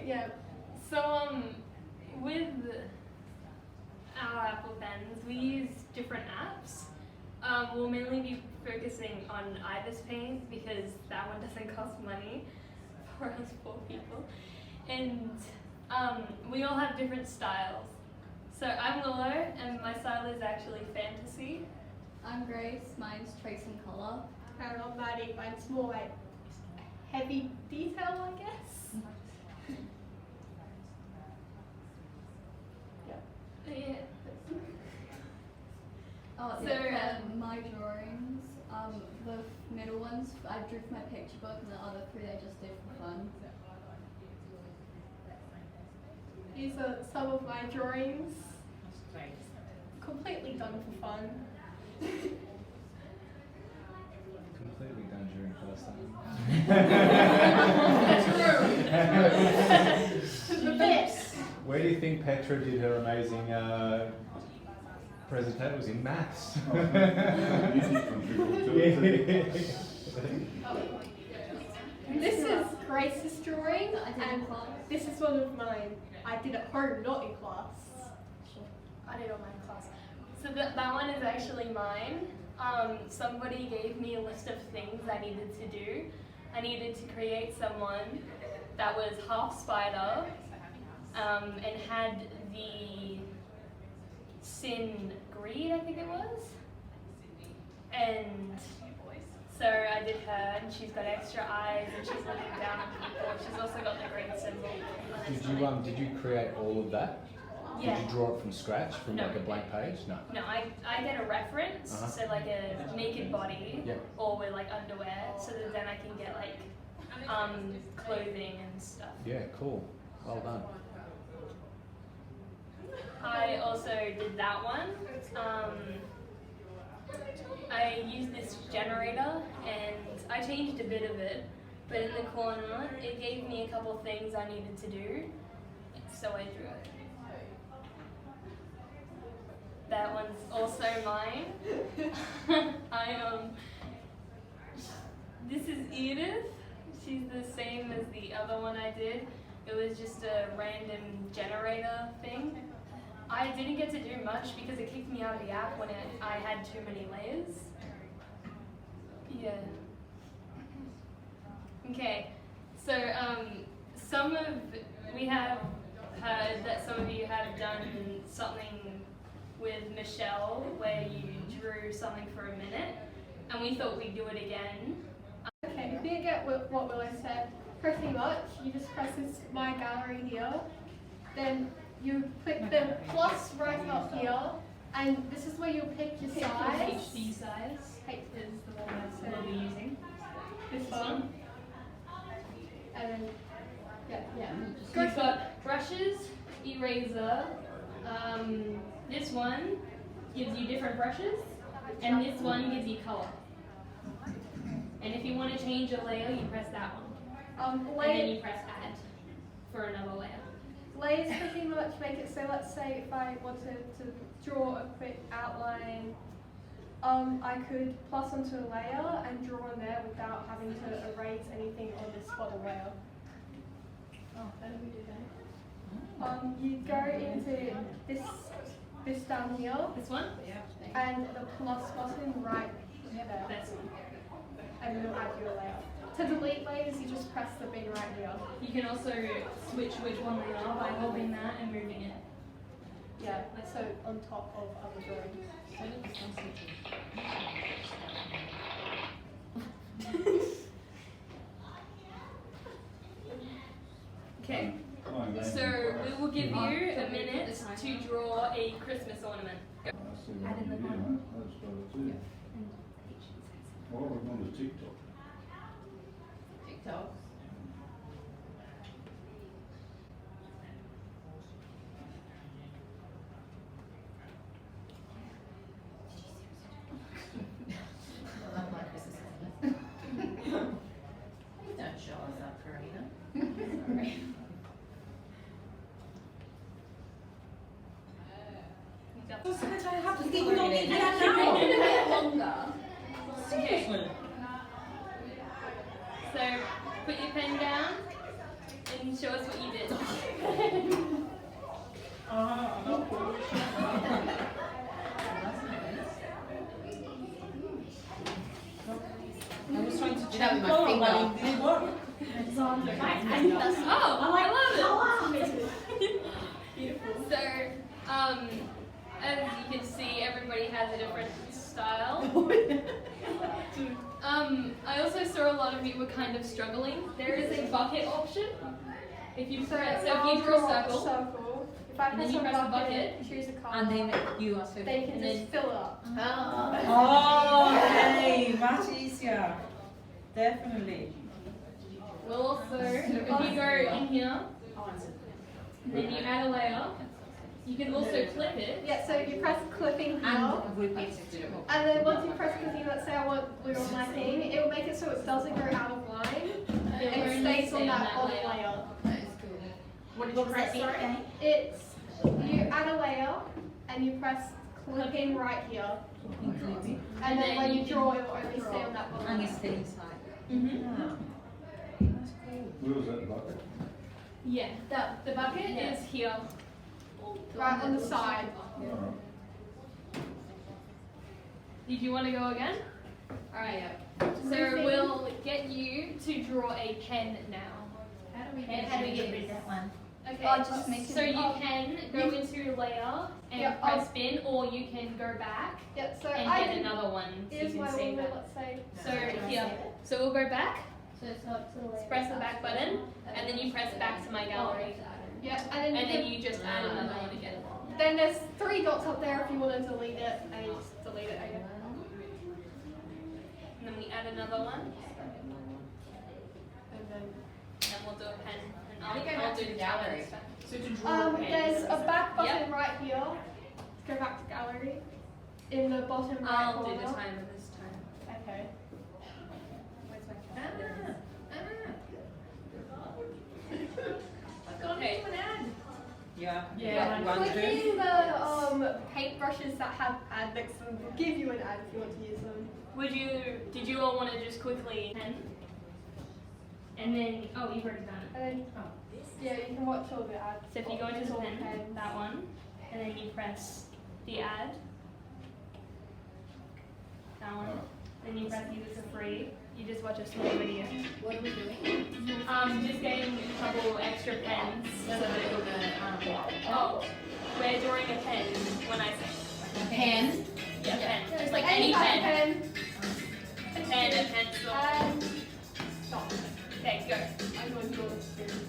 Yeah. So with our Apple pens, we use different apps. We'll mainly be focusing on Ibis Paint because that one doesn't cost money for us poor people. And we all have different styles. So I'm Willow, and my style is actually fantasy. I'm Grace, mine's trace and colour. And I'm Maddie, mine's more like heavy detail, I guess. Yeah. Oh, So, yeah, my drawings, the middle ones, I drew for my picture book, and the other three I just did for fun. These are some of my drawings. Completely done for fun. Completely done during class time. The best. Where do you think Petra did her amazing presentation? It was in maths. This is Grace's drawing, I did in and class. this is one of mine. I did at home, not in class. I did all mine in class. So that one is actually mine. Somebody gave me a list of things I needed to do. I needed to create someone that was half spider and had the sin greed, I think it was. And so I did her, and she's got extra eyes, and she's looking down at people. She's also got the great symbol on her Did you create all of that? Yeah. Did you draw it from scratch, from No. like a blank page? No. No, I get a reference, Uh-huh. so like a naked body, Yeah. or with like underwear, so that then I can get like clothing and stuff. Yeah, cool. Well done. I also did that one. I used this generator and I changed a bit of it, but in the corner it gave me a couple things I needed to do, so I drew it. That one's also mine. This is Edith. She's the same as the other one I did. It was just a random generator thing. I didn't get to do much because it kicked me out of the app when I had too many layers. Yeah. Okay. So we have heard that some of you have done something with Michelle where you drew something for a minute, and we thought we'd do it again. Okay, if you didn't get what Willow said, pretty much, you just press this My Gallery here, then you click the plus right up here, and this is where you'll pick your size. HC size is the one that we'll be using. This one. And then, yeah. So you've got brushes, eraser. This one gives you different brushes, and this one gives you color. And if you want to change a layer, you press that one. And then you press add for another layer. Layers pretty much make it so, let's say if I wanted to draw a quick outline, I could plus onto a layer and draw on there without having to erase anything on this bottom layer. Oh, how do we do that? You go into this down here, This one? and the plus button right there, This one. and it'll add you a layer. To delete layers, you just press the bin right here. You can also switch which one they are by holding that and moving it. Yeah, so on top of other drawings. Okay, so we will give you a minute to draw a Christmas ornament. Add in the bottom. What we're going to TikTok. TikTok. Don't show us up, Karina. Sorry. I have to Keep keep it it longer. Okay. So put your pen down and show us what you did. I was trying to Do that with my colour, finger. but it didn't work. Oh, I love it. Beautiful. So, as you can see, everybody has a different style. I also saw a lot of you were kind of struggling. There is a bucket option. If you press, so if you draw a circle, If I and then press you on press the bucket, bucket, choose a colour, And then you are so. they can and just then- fill it up. Oh, okay, much easier. Definitely. we'll also, if you go in here, then you add a layer. You can also clip it. Yeah, so you press clipping here. And repeat it. And then once you press clipping, let's say I want blue on my thing, it will make it so it doesn't go out of line. It will It only stays stay on that that bottom layer. layer. That is cool. What did you press? Sorry. It's, you add a layer and you press clipping right here. And then when you draw, it will only stay on that bottom And layer. it stays inside. Mm-hmm. Ah. Where was that bucket? Yeah. The bucket is here. Right on the side. Alright. Did you want to go again? Alright. So we'll get you to draw a pen now. How do we How do we get rid rid that one? Okay. Oh, just make it- so you oh. can go into layer and Yeah, press spin, or you can go back Yep, so and I get did, another one. So here's you my can save ruler, that. let's say. So here. So we'll go back. So it's up to the layer. Press the back button, and then you press back to my gallery, Yeah, and and then, then you just add another one again. then there's 3 dots up there if you want to delete it, and you just delete it again. And then we add another one, And then, and we'll do a pen. And How do you go back to the gallery? So to draw a pen. there's a back button Yep. right here. Let's go back to gallery. In the bottom right I'll corner. do the timer this time. Okay. Where's my pen? Okay. Yeah. Yeah. One, two. Clicking the paintbrushes that have ad next to them will give you an ad if you want to use them. Did you all want to just quickly pen? And then, oh, you've already done it. And then, yeah, you can watch all the ads. So if you go into It's the all pen, pens. that one, and then you press the ad, that one, then you press use it for free. You just watch a small video. What are we doing? Just getting a couple extra pens. So that it'll Oh, we're drawing a pen when I say. pen. Yeah, pen. Just like Any any type of pen. pen. A pen, a pencil. And stop. Okay, go. I'm going to draw this too.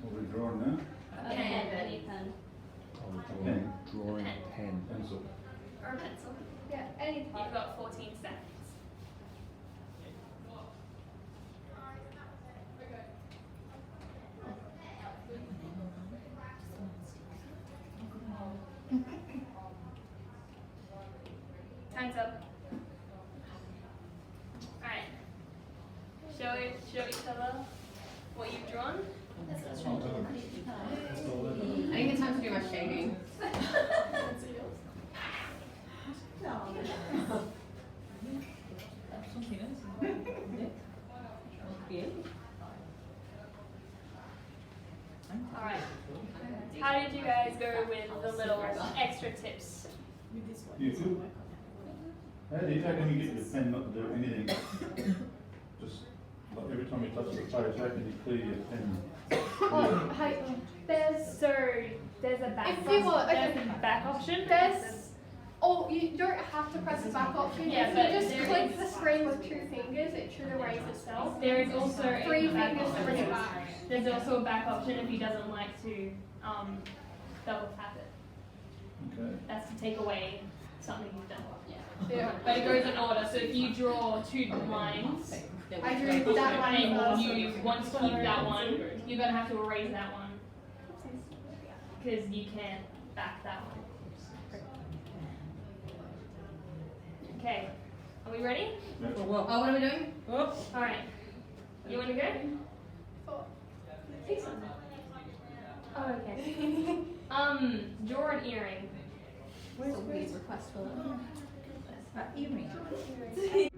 What are we drawing now? A pen, any pen. Pen. Drawing pen. Pencil. Or a pencil. Yeah, any type. You've got 14 seconds. Time's up. Alright. Show each other what you've drawn. I think it's time to do my shading. Alright. How did you guys go with the little extra tips? You too? How do you reckon you get your pen not to do anything? Just like every time you touch the page, how can you clear your pen? Oh, hey, there's So there's a back. If you want- there's okay. a back option. oh, you don't have to press the back option. Yeah, if but you just there click is- the screen with 2 fingers, it should erase itself. There is also a 3 back fingers to bring it option. back. There's also a back option if he doesn't like to double tap it. Okay. That's to take away something you've done. Yeah. But it goes in order. So if you draw 2 lines, I drew that line and first. you want to keep that one, you're gonna have to erase that one because you can't back that one. Okay, are we ready? For what? Oh, what are we doing? Oh, All right. You want to go? Take some. Oh, okay. Draw an earring. It's a weird request for them. earring.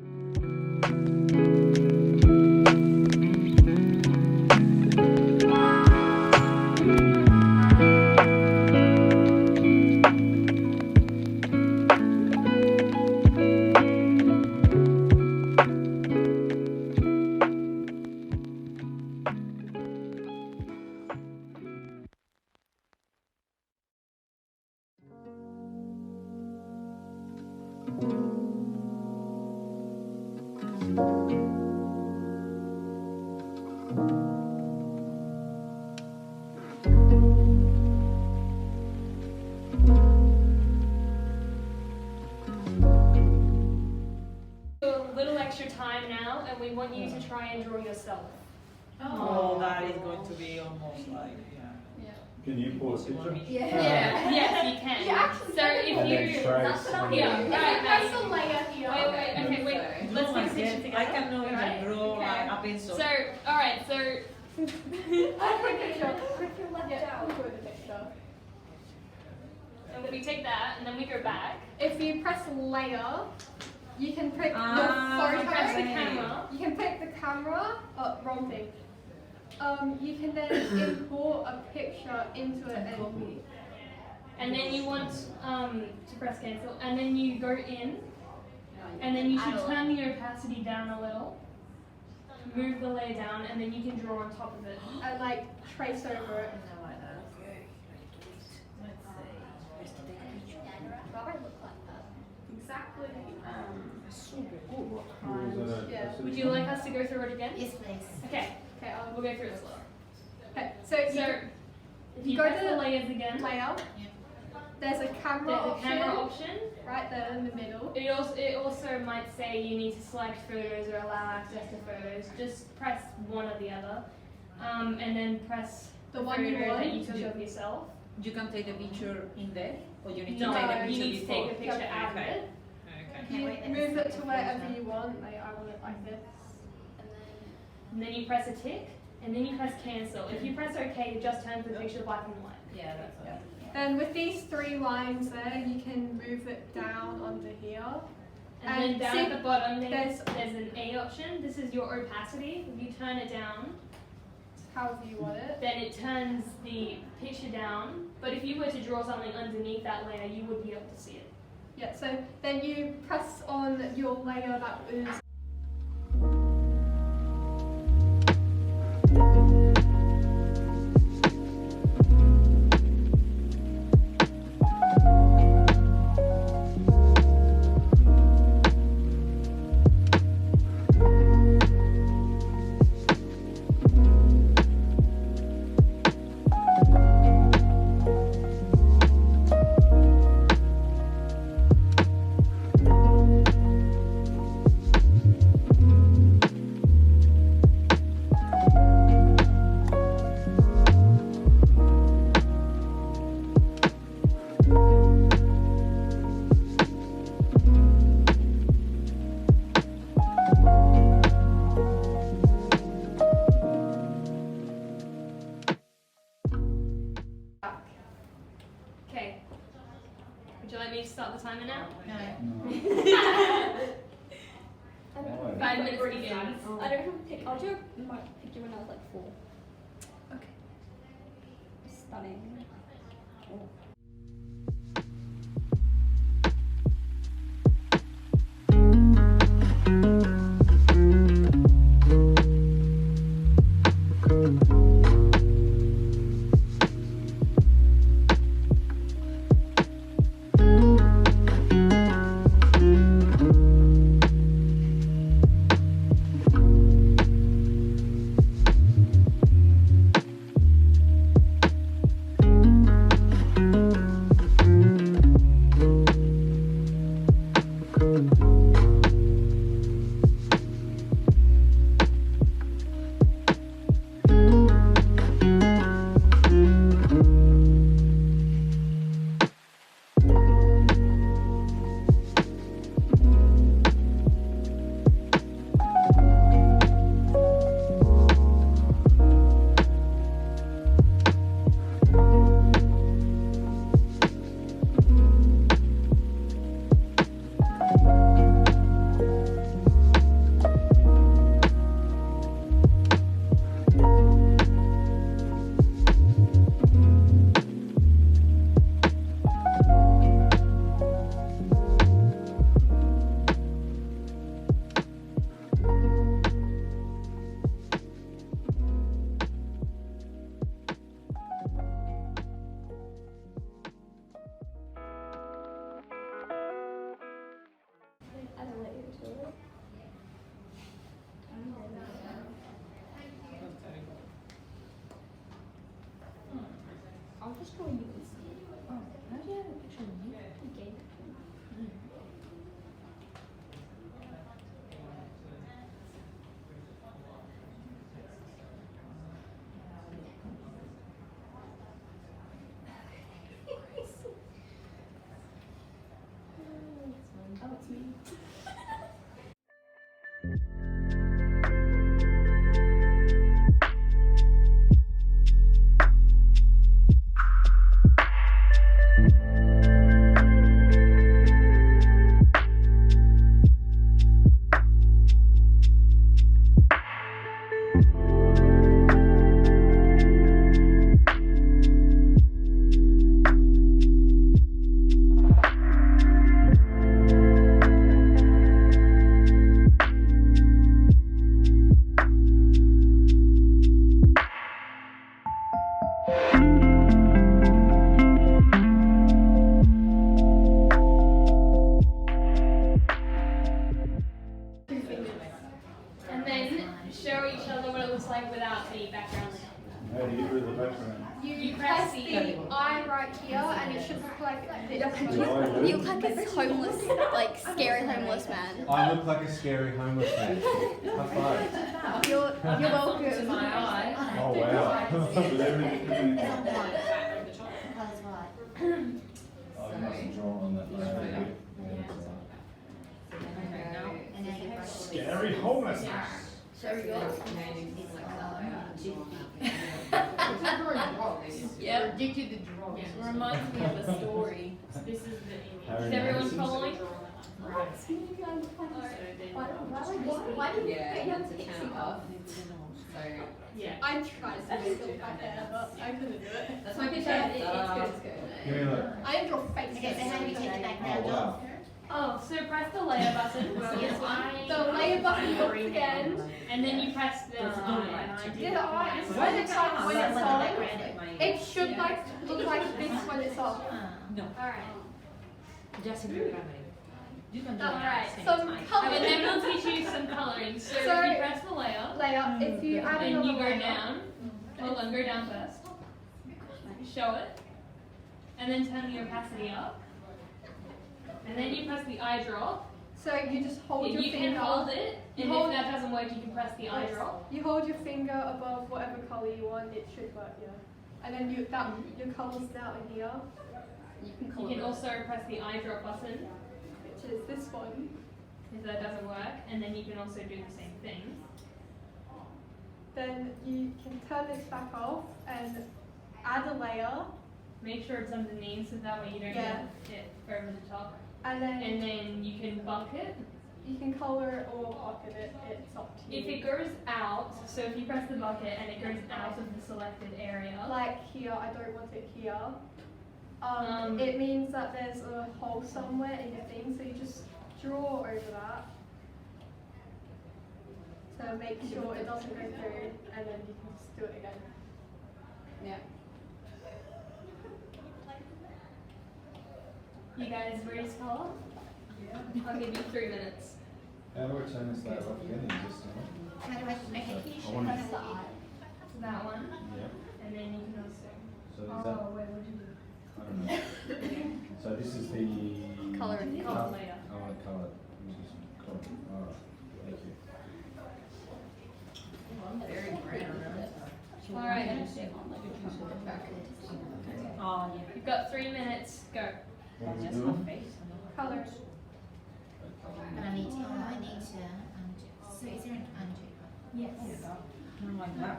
A little extra time now, and we want you to try and draw yourself. Oh, that is going to be almost like, yeah. Can you pull a picture? Yeah. Yes, you can. You actually So can. if And then you trace. That's what I'm Yeah, doing. right, Press right. the layer here. Wait, okay, wait. Let's No, take a I picture can't- together. I cannot Alright? even draw like a pencil. So, alright, so I put picture. Put your left down. Put the picture. and we take that and then we go back. If you press layer, you can pick You your press the photo. camera. You can pick the camera. Oh, wrong thing. You can then import a picture into it And then you want to press cancel, and then you go in, and then you should turn the opacity down a little, move the layer down, and then you can draw on top of it. and like trace over it. Robert looked like that. Exactly. Yeah. Would you like us to go through it again? Yes, please. Okay, Okay. we'll go through it slower. Okay. So So, if you go press to the the layers again, layer. There's a camera there's a option camera option. right there in the middle. It also might say you need to select photos or allow access to photos. Just press one or the other, and then press The one you photo want. that you took of yourself. You can take the picture in there, or you need to No, take the you picture need to before. take a picture out of Okay. it. Okay. You wait, move it to wherever you want. Like I want it like this. And then you press a tick, and then you press cancel. If you press OK, it just turns the picture black and white. Yeah, that's what. Then with these 3 lines there, you can move it down under here. And then down see, at the bottom, there's- there's an A option. This is your opacity. If you turn it down, However you want it. then it turns the picture down. But if you were to draw something underneath that layer, you would be able to see it. Yeah. So then you press on your layer that is. Okay. Would you like me to start the timer now? No. No. 5 minutes begins. I don't have a picture. I'll do my picture when I was like 4. Okay. Stunning. just draw you and see. Oh, how do you have a picture of me? You gave it to me. Oh, it's me. And then show each other what it looks like without the background. How do you get rid of the background? You press the eye right here, and it should look like this. You look like a homeless, like scary homeless man. I look like a scary homeless man. High five. You're welcome. To my eye. Oh wow. With everything. Colour's white. Oh, you must have drawn on that line. And then you brush it. Scary homelessness. Shall we go? Yep. Addicted to drugs. It reminds me of a story. This is the Harry image. Is everyone Madison. following? Why did you get your pixie off? Yeah. I tried to make it back there, but I couldn't do it. That's my picture. It's good. Give me a look. I didn't draw faces. Okay, so how do we take it back Oh now? wow. Oh, so press the layer button. The layer button once again. And then you press the Did I? When it's on, when it's on, it should like look like this when it's off. Alright. Just in your family. You can do Alright, it. some And colour. then we'll teach you some colouring. So if So- you press the layer, Layer, if you add then another you go layer. down. Hold on, go down first. Show it. And then turn the opacity up. And then you press the eye drop. So you just hold your You can finger. hold it. You And hold- if that doesn't work, you can press the eye drop. You hold your finger above whatever colour you want, it should work, yeah. And then your colour's down here, You can also press the eye drop button which is this one. if that doesn't work. And then you can also do the same thing. Then you can turn this back off and add a layer, Make sure it's underneath so that way you don't Yeah. get it over the top. and then And then you can bucket. you can colour it or bucket it, it's up to you. If it goes out, so if you press the bucket and it goes out of the selected area, Like here, I don't want it here. Um, It means that there's a hole somewhere in your thing, so you just draw over that. So make sure it doesn't go through, and then you can just do it again. Yeah. you guys ready to colour? I'll give you 3 minutes. How do I turn this layer off again? Is this How do I, okay, can you I show want us to- the eye? That one. Yeah. And then you can also. So is that? wait, what did you do? I don't know. So this is the Colouring. Colour later. I want to colour it. This is colour. Alright. Thank you. Very brown. Alright. Oh, yeah. You've got 3 minutes. Go. What are we Just doing? my face. Colour. And I need to undo. So is there an undo button? Yes. I don't like that.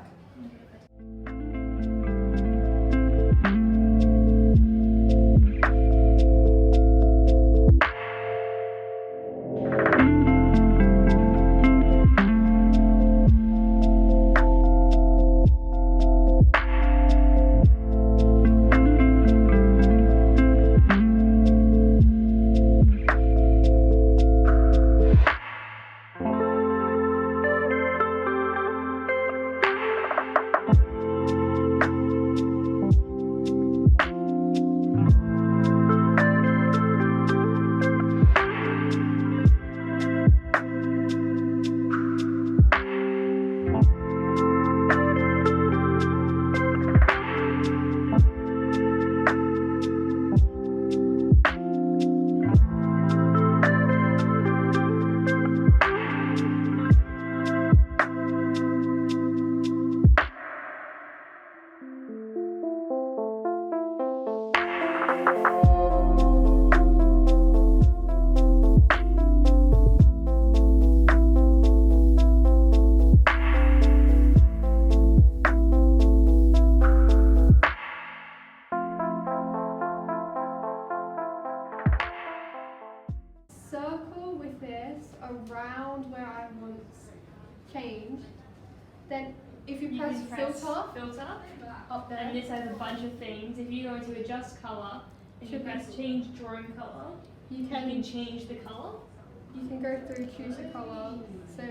Then if you You press can press filter up there, and this has a bunch of things. If you go into adjust color and you Should be- press change drawing color, you you can can change the color. go through choose a color. So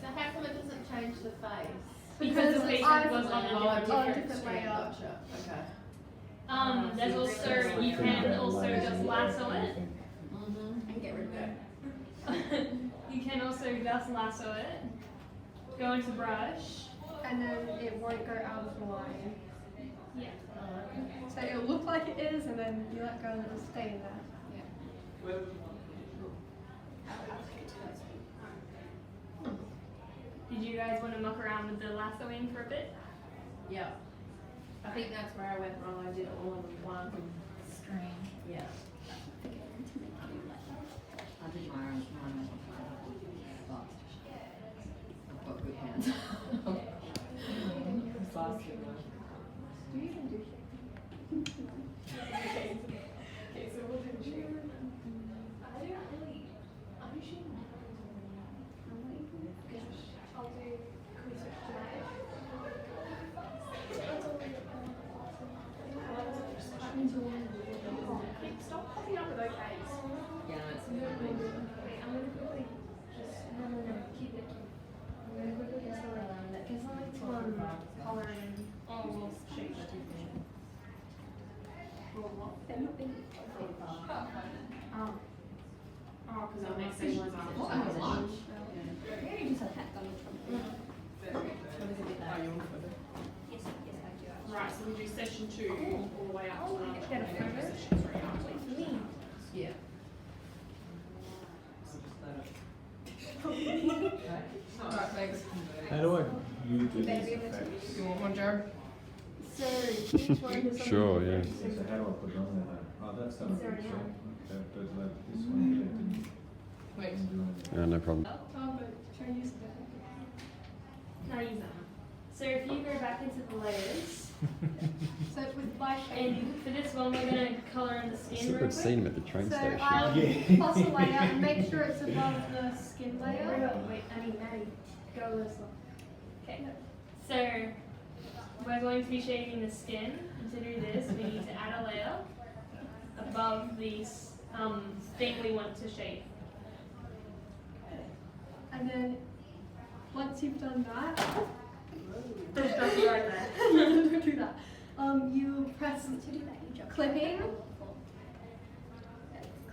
So how come it doesn't change the face? Because the face I've- was on a Oh, different on a different. different layer. Gotcha, okay. There's also you can also just lasso it. Mm-hmm. And get rid of it. You can also just lasso it. Go into brush. and then it won't go out of the line. Yeah. So it'll look like it is, and then you let go and it'll stay in there. Did you guys want to muck around with the lassoing for a bit? Yeah. I think that's where I went wrong. I did all in one. String. Yeah. I did my own one, but I've got good hands. Do you even do Okay, so we'll do shape. I don't really. I'm shape. I'll do research tonight. Stop popping up with okays. Yeah, it's Wait, I'm gonna quickly just no, keep it. I'm gonna quickly get something to color in all shapes. Oh, because that makes sense. What was lunch? Maybe just a hat on the front. Yes, I do. Right, so we do session 2 all the way up to Get a photo. session 3. Me. Yeah. Alright, thanks. How do I use these effects? You want one, Jared? So each one has Sure, yeah. So how do I put it on there? Oh, that's done. Is there an arrow? But like this one here didn't. Wait. didn't do anything. Yeah, no problem. Oh, but try and use that. Now use that one. So if you go back into the layers, So with my shade, and for this one we're gonna color in the skin Super real have quick. seen him at the train so station. I'll Yeah. plus a layer and make sure it's above the skin Wait, layer. wait, Maddie, go this one. Okay. So we're going to be shading the skin. And to do this, we need to add a layer above the thing we want to shade. And then once you've done that, Just drop it right there. don't do that. You press clipping.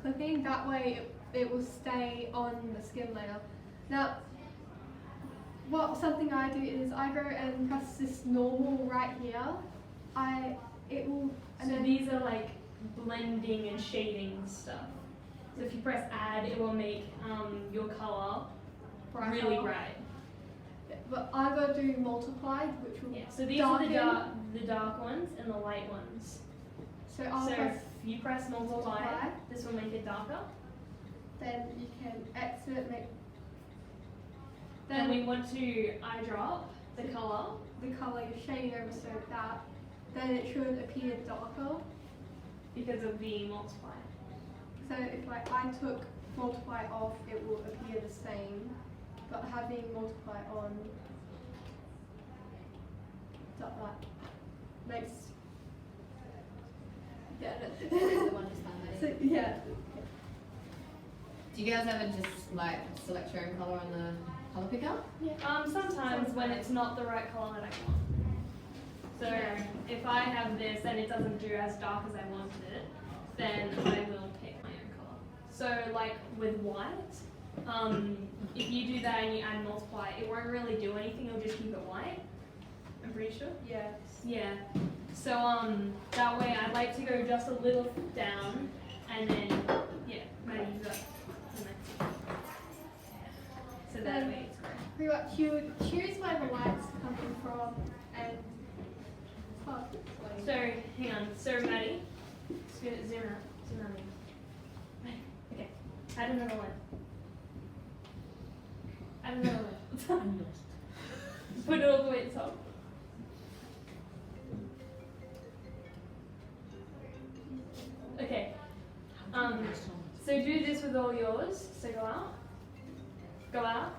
Clipping, that way it will stay on the skin layer. Now, something I do is I go and press this normal right here. It will, and So then these are like blending and shading stuff. So if you press add, it will make your color brighter. really bright. But I go do multiply, which will Yeah. So these are darken. the dark ones and the light ones. So I'll So press, if you press multiply, multiply. this will make it darker. then you can exit, make. Then Then we want to eyedrop the color. the color you're shading over so that, then it should appear darker. Because of the multiply. So if like I took multiply off, it will appear the same, but having multiply on, that makes. Yeah. So yeah. Do you guys ever just like select your own colour on the colour picker? Sometimes when it's not the right color that I want. So if I have this and it doesn't do as dark as I wanted it, then I will pick my own color. So like with white, if you do that and you add multiply, it won't really do anything, it'll just keep it white. I'm pretty sure. Yeah. Yeah. So that way I like to go just a little down and then Maddie you got the next. So that way it's great. Pretty much you would choose where the light's coming from and it's hard to explain. So hang on. So Maddie, just gonna zoom out in. Okay. Add another one. Add another one. Put it all the way at the top. Okay. So do this with all yours. So go out. Go out.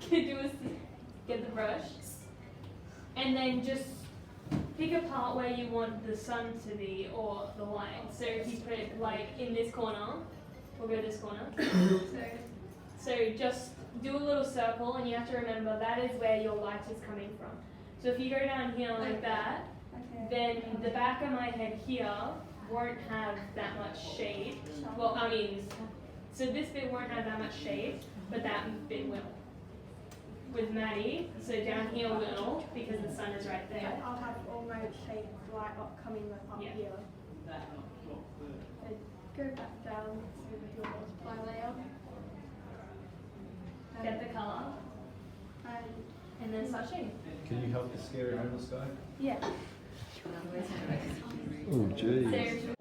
Do a brush, and then just pick a part where you want the sun to be or the light. So if you put it like in this corner, we'll go this corner. So just do a little circle, and you have to remember that is where your light is coming from. So if you go down here like that, then the back of my head here won't have that much shade. Well, I mean, so this bit won't have that much shade, but that bit will. With Maddie, so down here will, because the sun is right there. I'll have all my shade light up coming up Yeah. here. And go back down to the multiply layer. Get the colour, and then start shading. Can you help the scary homeless guy? Yeah. Oh, geez. So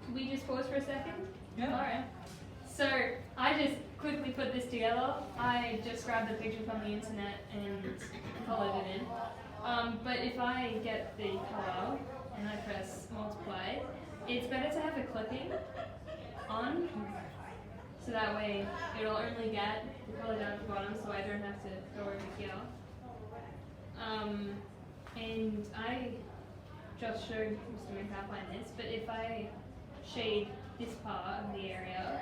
Can we just pause for a second? Yeah. Alright. So I just quickly put this together. I just grabbed the picture from the internet and colored it in. But if I get the color and I press multiply, it's better to have a clipping on, so that way it'll only get the color down at the bottom, so I don't have to go over here. And I just showed Mr. Moon how to find this, but if I shade this part of the area,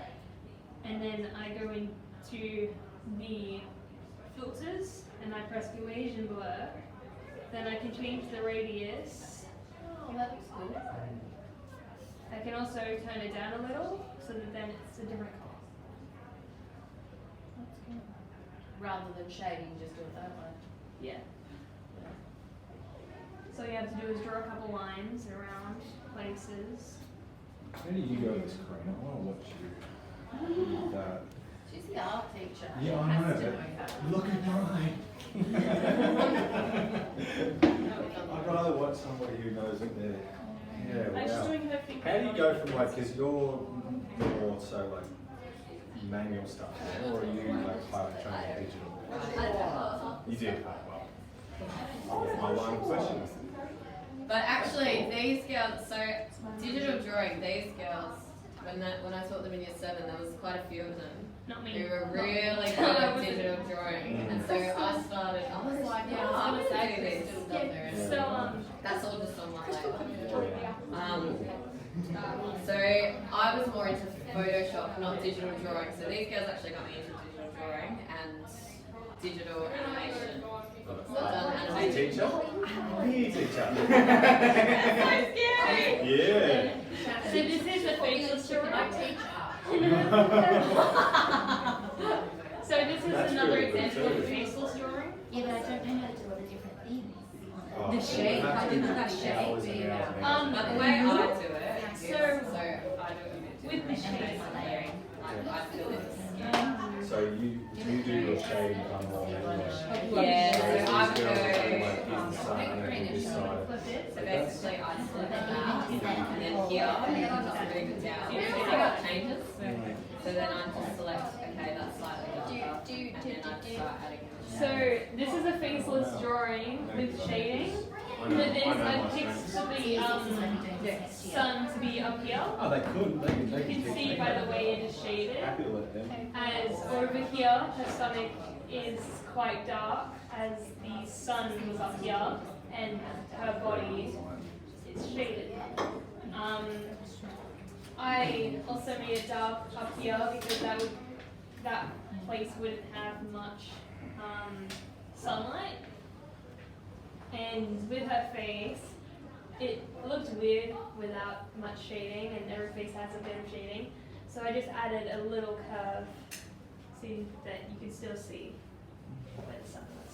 and then I go into the filters, and I press Gaussian blur, then I can change the radius. Oh, that looks good. I can also turn it down a little, so that then it's a different color. Rather than shading, just do it that way. Yeah. So all you have to do is draw a couple lines around places. How do you go this Corinne? I want to watch you do that. She's the art teacher. Yeah, She I has know, to but that. look at mine. I'd rather watch somebody who knows it there. Yeah, I'm just wow. doing her thing. How do you go from like, because you're more so like manual stuff, yeah? Or are you like part of training digital? You do. Well, my one question. But actually, these girls, so digital drawing, these girls, when I taught them in year 7, there was quite a few of them Not me. who were really good at digital drawing. And so I started, I was like, yeah, I'm going to do this. So That's all just on my later. So I was more into Photoshop, not digital drawing. So these girls actually got me into digital drawing and digital animation. So I've done animation. Teacher? Me teacher. Scary. Yeah. So this is the faceless drawing. So this is That's another really good example of too. a faceless drawing. Yeah, but I don't know how to do all the different things. Oh, The shape, that's I didn't good. have shape. Hours and hours and But hours. But the way I do it, So- so I do it a bit With the different. shape. Layering. I fill in the skin. So you do your shade anyway. Yeah, So so these I would girls go, are like this side and this side. Flip it. so basically I select that, and then here, I can just move it down, so it changes. So then I just select, okay, that's slightly darker, and then I just start adding the So shade. this is a faceless drawing with shading. I But know, then I know I my picked strengths. the sun to be up here. Oh, they could. You can see by the way it is shaded. Happy to let them. As over here, her stomach is quite dark, as the sun was up here, and her body is shaded. I also made it dark up here because that place wouldn't have much sunlight. And with her face, it looked weird without much shading, and every face has a bit of shading. So I just added a little curve so that you can still see where the sun was.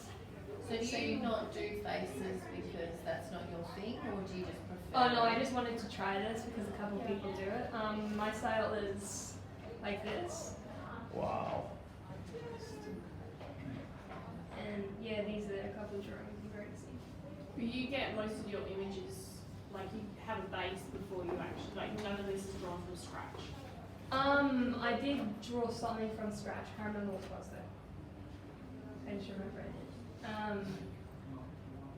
So do you not do faces because that's not your thing, or do you just prefer Oh no, I just wanted to try this because a couple people do it. My style is like this, Wow. and yeah, these are a couple of drawings you've already seen. You get most of your images, like you have a base before you actually, like none of this is drawn from scratch. I did draw something from scratch. I can't remember what it was though. I just remember it.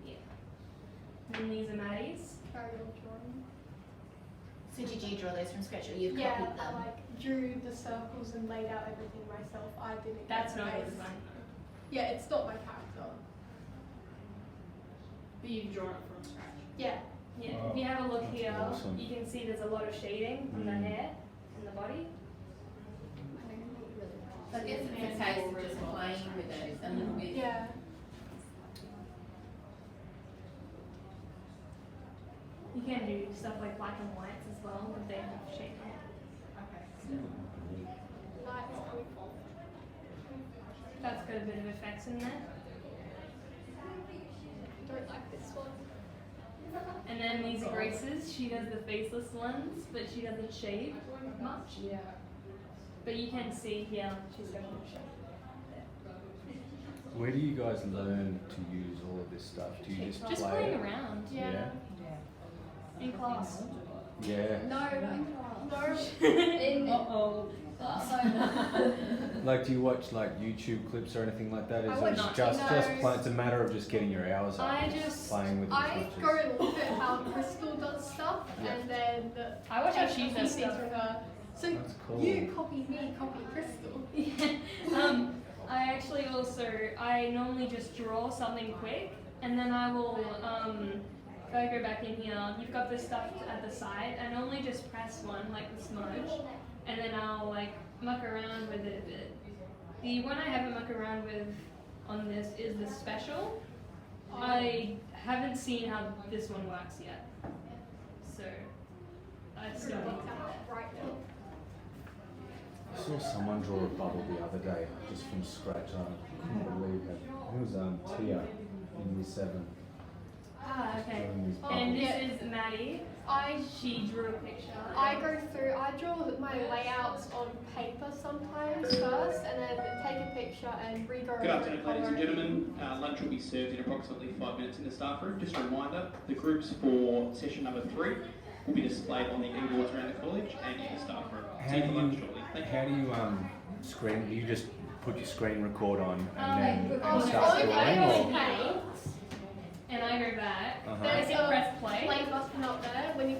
Yeah. And these are Maddie's. Carry on drawing. So did you draw those from scratch or you've Yeah, copied I them? like drew the circles and laid out everything myself. I didn't. That's get not the your base. design. Yeah, it's not my character. But you've drawn it from scratch. Yeah. Yeah. Wow. If you have a look here, Awesome. you can see there's a lot of shading on the hair and the body. So I guess it's a case of just playing with it a little bit. Yeah. You can do stuff like black and whites as well, but they have shade on it. Lights coming. That's got a bit of effects in there. Don't like this one. And then these are Grace's. She does the faceless ones, but she doesn't shave much. Yeah. But you can see here, she's got a bit of shade. Where do you guys learn to use all of this stuff? Do you just Just play playing it? around Yeah. in class. Yeah. No, not in class. No. In Uh-oh. Like, do you watch like YouTube clips or anything like that? Is I it watch just videos. play? It's a matter of just getting your hours up, I and just- playing with the I switches. go and look at how Crystal does stuff, Yeah. and then I watch how take she a few does things stuff. from her. So That's cool. you copy me, copy Crystal. I actually also, I normally just draw something quick, and then I will, if I go back in here, you've got this stuff at the side, I normally just press one, like the smudge, and then I'll like muck around with it a bit. The one I haven't mucked around with on this is the special. I haven't seen how this one works yet, so I still need to do that. Right now. I saw someone draw a bubble the other day, just from scratch. I couldn't believe it. It was Tia in year 7. Ah, okay. drawing these And bubbles. this is Maddie. She drew a picture. I go through, I draw my layouts on paper sometimes first, and then take a picture and re-go over Good afternoon, it, ladies and colour it. gentlemen. Lunch will be served in approximately 5 minutes in the staff room. Just a reminder, the groups for session number 3 will be displayed on the e-boards around the college and in the staff room. See you for lunch shortly. Thank you. How do you screen? Do you just put your screen record on and then oh, start okay. drawing? I Or? paint, and I go back. Uh-huh. Then I There's hit a press play. play button up there. When you